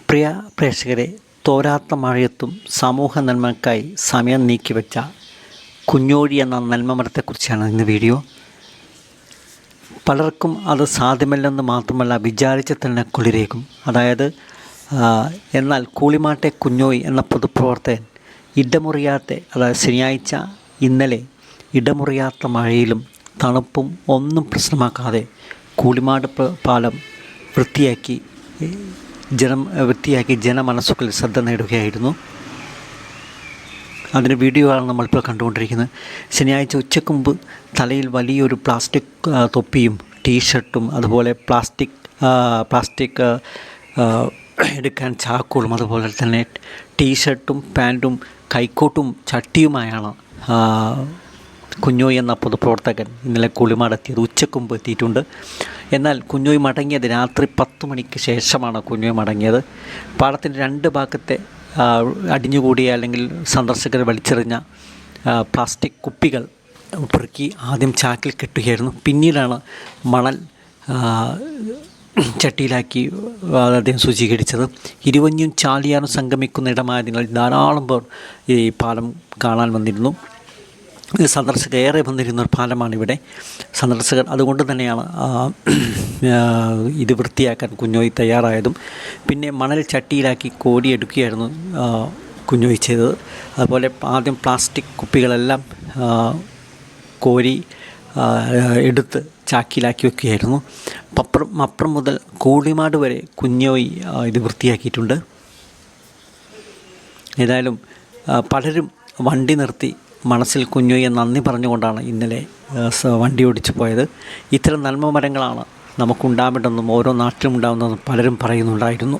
പ്രിയ പ്രേക്ഷകരെ, തോരാത്ത മഴയത്തും സമൂഹ നന്മയ്ക്കായി സമയം നീക്കിവെച്ച കുഞ്ഞോഴി എന്ന നന്മമരത്തെക്കുറിച്ചാണ് ഇന്ന് വീഡിയോ. പലർക്കും അത് സാധ്യമല്ലെന്ന് മാത്രമല്ല, വിചാരിച്ച് തന്നെ കുളിരേകും. എന്നാൽ കൂളിമാട്ടെ കുഞ്ഞോയി എന്ന പൊതുപ്രവർത്തകൻ ശനിയാഴ്ച ഇന്നലെ ഇടമുറിയാത്ത മഴയിലും തണുപ്പും ഒന്നും പ്രശ്നമാക്കാതെ കൂളിമാട് പാലം വൃത്തിയാക്കി ജനമനസ്സുകളിൽ ശ്രദ്ധ നേടുകയായിരുന്നു. അതിൻ്റെ വീഡിയോ ആണ് നമ്മളിപ്പോൾ കണ്ടുകൊണ്ടിരിക്കുന്നത്. ശനിയാഴ്ച ഉച്ചയ്ക്ക് മുമ്പ് തലയിൽ വലിയൊരു പ്ലാസ്റ്റിക് തൊപ്പിയും ടീഷർട്ടും, അതുപോലെ പ്ലാസ്റ്റിക് എടുക്കാൻ ചാക്കുകളും, അതുപോലെ തന്നെ ടീഷർട്ടും പാൻറ്റും കൈക്കോട്ടും ചട്ടിയുമായാണ് കുഞ്ഞോയി എന്ന പൊതുപ്രവർത്തകൻ ഇന്നലെ കൂളിമാടെത്തിയത്. ഉച്ചയ്ക്ക് മുമ്പ് എത്തിയിട്ടുണ്ട്. എന്നാൽ കുഞ്ഞോയി മടങ്ങിയത് രാത്രി 10 മണിക്ക് ശേഷമാണ് കുഞ്ഞോയി മടങ്ങിയത്. പാടത്തിൻ്റെ 2 ഭാഗത്തെ അടിഞ്ഞുകൂടിയ അല്ലെങ്കിൽ സന്ദർശകർ വലിച്ചെറിഞ്ഞ പ്ലാസ്റ്റിക് കുപ്പികൾ പെറുക്കി ആദ്യം ചാക്കിൽ കെട്ടുകയായിരുന്നു. പിന്നീടാണ് മണൽ ചട്ടിയിലാക്കി അദ്ദേഹം ശുചീകരിച്ചത്. ഇരുവഞ്ഞും ചാലിയാറും സംഗമിക്കുന്ന ഇടമായതിനാൽ ധാരാളം പേർ ഈ പാലം കാണാൻ വന്നിരുന്നു. സന്ദർശകർ ഏറെ വന്നിരുന്ന ഒരു പാലമാണിവിടെ. സന്ദർശകർ അതുകൊണ്ട് തന്നെയാണ് ഇത് വൃത്തിയാക്കാൻ കുഞ്ഞോയി തയ്യാറായതും. പിന്നെ മണൽ ചട്ടിയിലാക്കി കോരിയെടുക്കുകയായിരുന്നു കുഞ്ഞോയി ചെയ്തത്. അതുപോലെ ആദ്യം പ്ലാസ്റ്റിക് കുപ്പികളെല്ലാം കോരി എടുത്ത് ചാക്കിലാക്കി വയ്ക്കുകയായിരുന്നു. മപ്രം മുതൽ കൂളിമാട് വരെ കുഞ്ഞോയി ഇത് വൃത്തിയാക്കിയിട്ടുണ്ട്. ഏതായാലും പലരും വണ്ടി നിർത്തി മനസ്സിൽ കുഞ്ഞോയെ നന്ദി പറഞ്ഞുകൊണ്ടാണ് ഇന്നലെ വണ്ടി ഓടിച്ചു പോയത്. ഇത്തരം നന്മ മരങ്ങളാണ് നമുക്കുണ്ടാവേണ്ടതെന്നും ഓരോ നാട്ടിലും ഉണ്ടാകുന്നതെന്നും പലരും പറയുന്നുണ്ടായിരുന്നു.